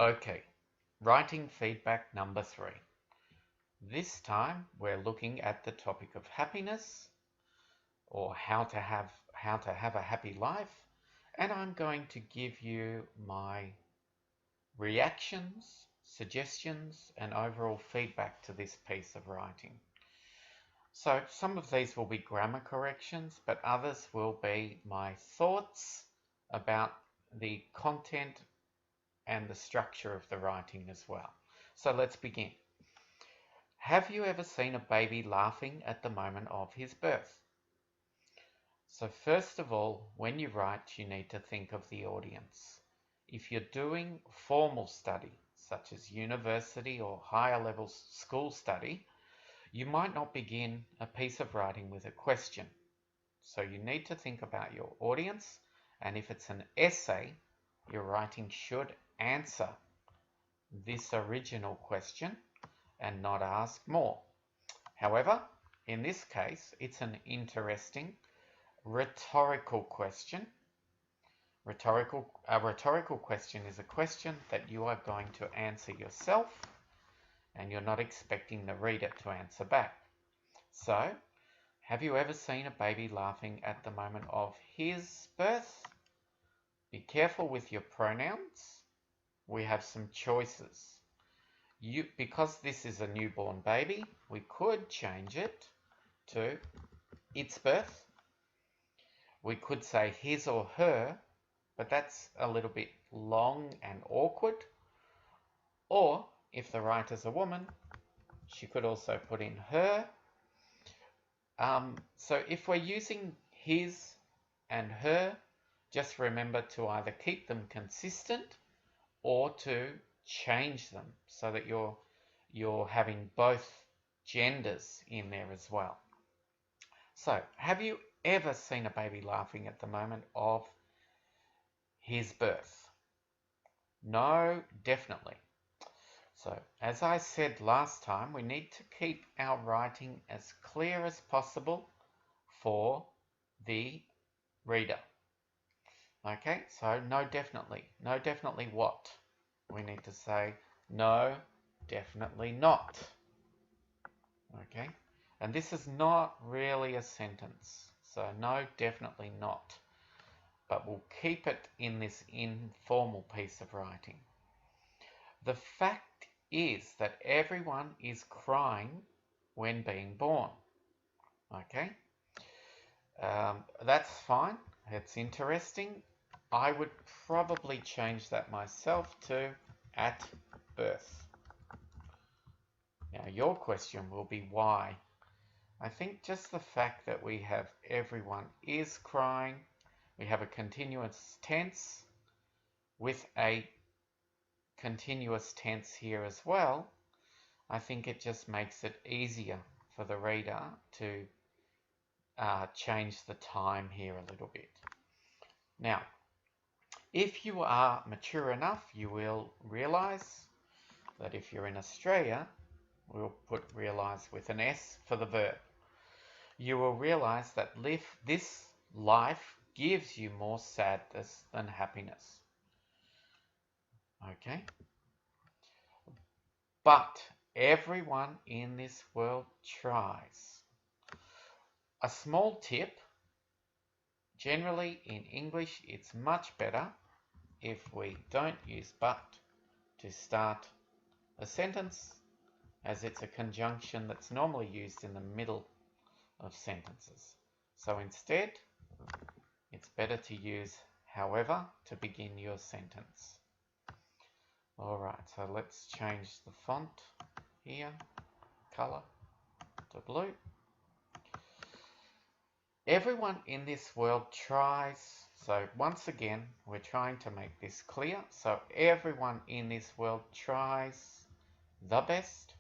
Okay, writing feedback number 3. This time we're looking at the topic of happiness, or how to have a happy life, and I'm going to give you my reactions, suggestions, and overall feedback to this piece of writing. So some of these will be grammar corrections, but others will be my thoughts about the content and the structure of the writing as well. So let's begin. Have you ever seen a baby laughing at the moment of his birth? So first of all, when you write, you need to think of the audience. If you're doing formal study, such as university or higher level school study, you might not begin a piece of writing with a question. So you need to think about your audience, and if it's an essay, your writing should answer this original question and not ask more. However, in this case, it's an interesting rhetorical question. A rhetorical question is a question that you are going to answer yourself and you're not expecting the reader to answer back. So, have you ever seen a baby laughing at the moment of his birth? Be careful with your pronouns. We have some choices. Because this is a newborn baby, we could change it to its birth. We could say his or her, but that's a little bit long and awkward. Or, if the writer's a woman, she could also put in her. So if we're using his and her, just remember to either keep them consistent or to change them so that you're having both genders in there as well. So, have you ever seen a baby laughing at the moment of his birth? No, definitely. So, as I said last time, we need to keep our writing as clear as possible for the reader. Okay, so no, definitely. No, definitely what? We need to say no, definitely not. Okay, and this is not really a sentence. So no, definitely not. But we'll keep it in this informal piece of writing. The fact is that everyone is crying when being born. Okay, that's fine. It's interesting. I would probably change that myself to at birth. Now your question will be why. I think just the fact that we have everyone is crying, we have a continuous tense with a continuous tense here as well, I think it just makes it easier for the reader to change the time here a little bit. Now, if you are mature enough, you will realize that if you're in Australia, we'll put realize with an S for the verb. You will realize that this life gives you more sadness than happiness. Okay? But everyone in this world tries. A small tip, generally in English it's much better if we don't use but to start a sentence, as it's a conjunction that's normally used in the middle of sentences. So instead, it's better to use however to begin your sentence. Alright, so let's change the font here, color to blue. Everyone in this world tries, so once again, we're trying to make this clear. So everyone in this world tries the best.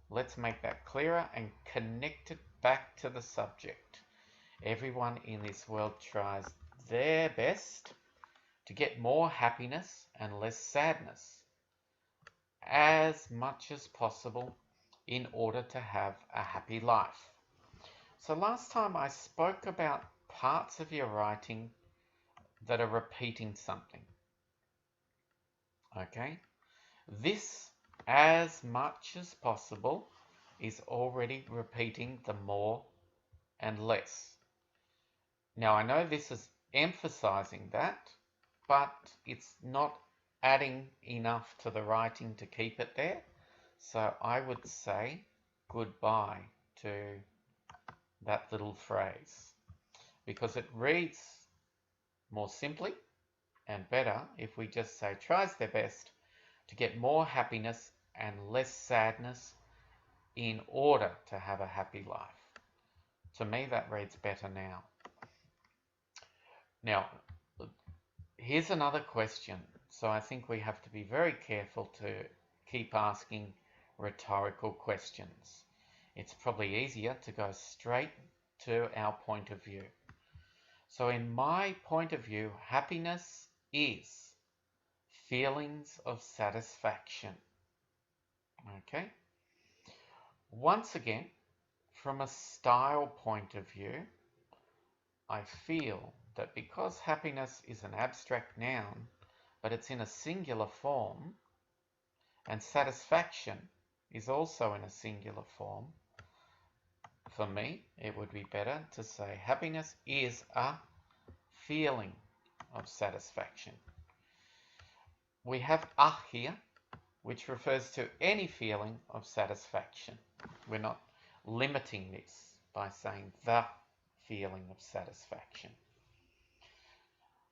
Let's make that clearer and connect it back to the subject. Everyone in this world tries their best to get more happiness and less sadness as much as possible in order to have a happy life. So last time I spoke about parts of your writing that are repeating something. Okay? This, as much as possible, is already repeating the more and less. Now, I know this is emphasizing that, but it's not adding enough to the writing to keep it there. So I would say goodbye to that little phrase because it reads more simply and better if we just say tries their best to get more happiness and less sadness in order to have a happy life. To me, that reads better now. Now, here's another question. So I think we have to be very careful to keep asking rhetorical questions. It's probably easier to go straight to our point of view. So in my point of view, happiness is feelings of satisfaction. Okay? Once again, from a style point of view, I feel that because happiness is an abstract noun, but it's in a singular form, and satisfaction is also in a singular form, for me, it would be better to say happiness is a feeling of satisfaction. We have a here, which refers to any feeling of satisfaction. We're not limiting this by saying the feeling of satisfaction.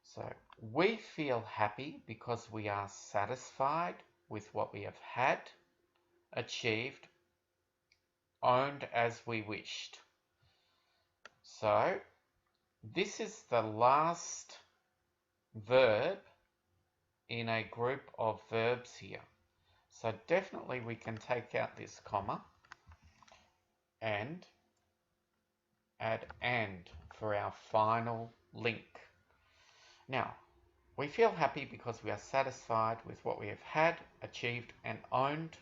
So we feel happy because we are satisfied with what we have had, achieved, owned as we wished. So this is the last verb in a group of verbs here. So definitely we can take out this comma and add and for our final link. Now, we feel happy because we are satisfied with what we have had, achieved, and owned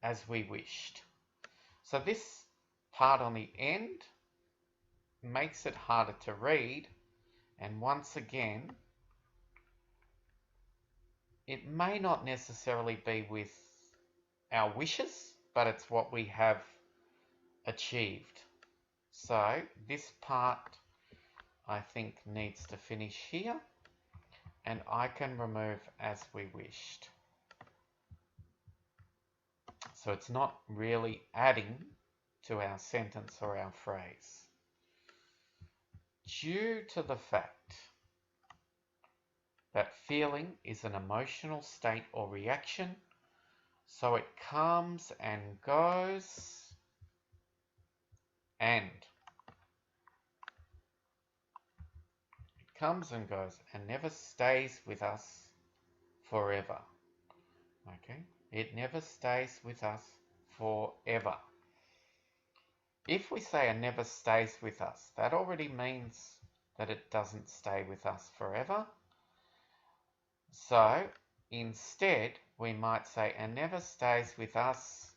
as we wished. So this part on the end makes it harder to read, and once again, it may not necessarily be with our wishes, but it's what we have achieved. So this part I think needs to finish here, and I can remove as we wished. So it's not really adding to our sentence or our phrase. Due to the fact that feeling is an emotional state or reaction, so it comes and goes, and it comes and goes and never stays with us forever. Okay? It never stays with us forever. If we say it never stays with us, that already means that it doesn't stay with us forever. So instead, we might say it never stays with us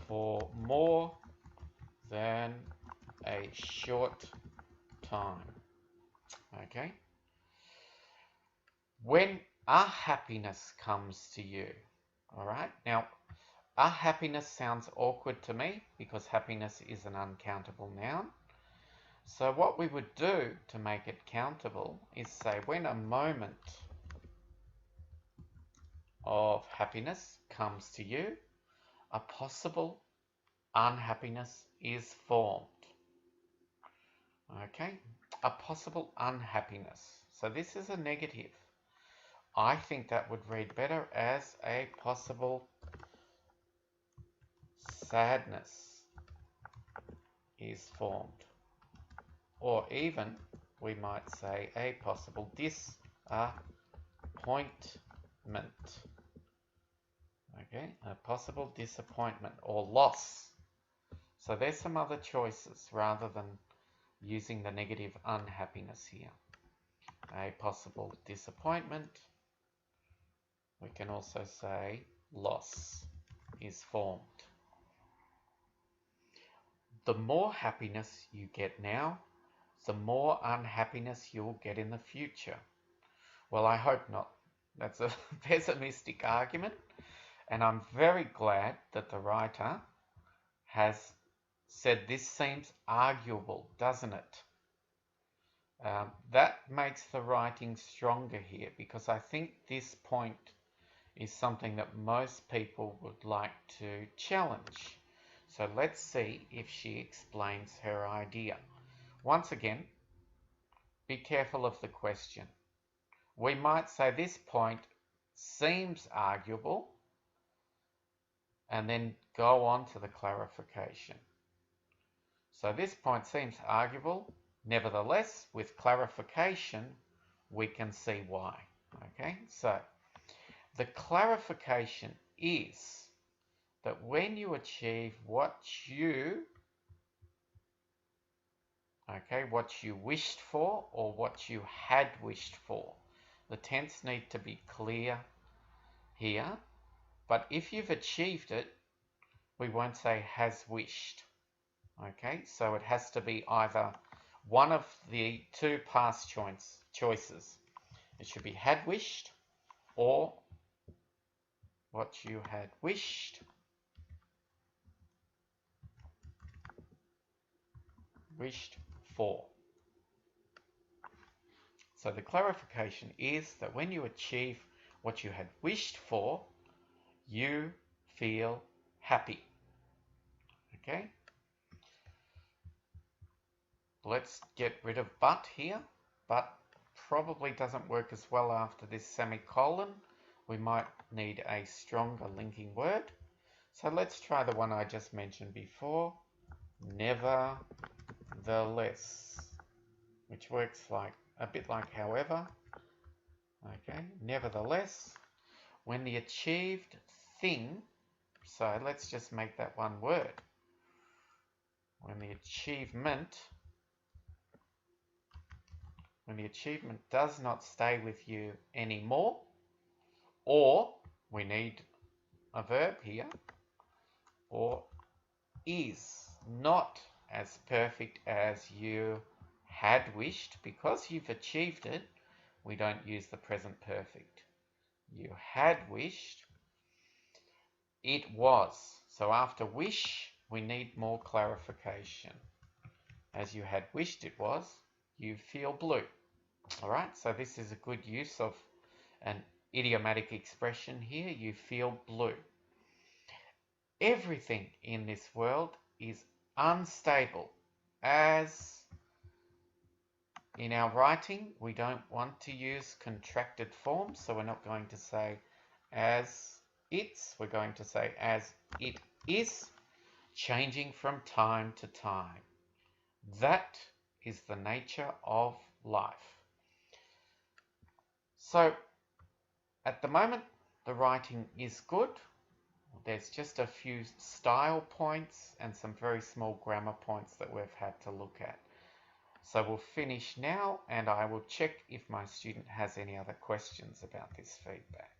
for more than a short time. Okay? When a happiness comes to you, all right? Now, a happiness sounds awkward to me because happiness is an uncountable noun. So what we would do to make it countable is say when a moment of happiness comes to you, a possible unhappiness is formed. Okay, a possible unhappiness. So this is a negative. I think that would read better as a possible sadness is formed. Or even we might say a possible disappointment. Okay, a possible disappointment or loss. So there's some other choices rather than using the negative unhappiness here. A possible disappointment. We can also say loss is formed. The more happiness you get now, the more unhappiness you'll get in the future. Well, I hope not. That's a pessimistic argument, and I'm very glad that the writer has said this seems arguable, doesn't it? That makes the writing stronger here, because I think this point is something that most people would like to challenge. So let's see if she explains her idea. Once again, be careful of the question. We might say this point seems arguable and then go on to the clarification. So this point seems arguable. Nevertheless, with clarification, we can see why. Okay, so the clarification is that when you achieve what you wished for or what you had wished for, the tense need to be clear here. But if you've achieved it, we won't say has wished. Okay, so it has to be either one of the two past choices. It should be had wished or what you had wished for. So the clarification is that when you achieve what you had wished for, you feel happy. Okay? Let's get rid of but here. But probably doesn't work as well after this semicolon. We might need a stronger linking word. So let's try the one I just mentioned before. Nevertheless, which works like a bit like however. Okay, nevertheless, when the achieved thing, so let's just make that one word. When the achievement does not stay with you anymore, or we need a verb here, or is not as perfect as you had wished, because you've achieved it, we don't use the present perfect. You had wished, it was. So after wish, we need more clarification. As you had wished it was, you feel blue. All right, so this is a good use of an idiomatic expression here. You feel blue. Everything in this world is unstable. As in our writing, we don't want to use contracted forms, so we're not going to say as it's, we're going to say as it is, changing from time to time. That is the nature of life. So, at the moment, the writing is good. There's just a few style points and some very small grammar points that we've had to look at. So we'll finish now, and I will check if my student has any other questions about this feedback.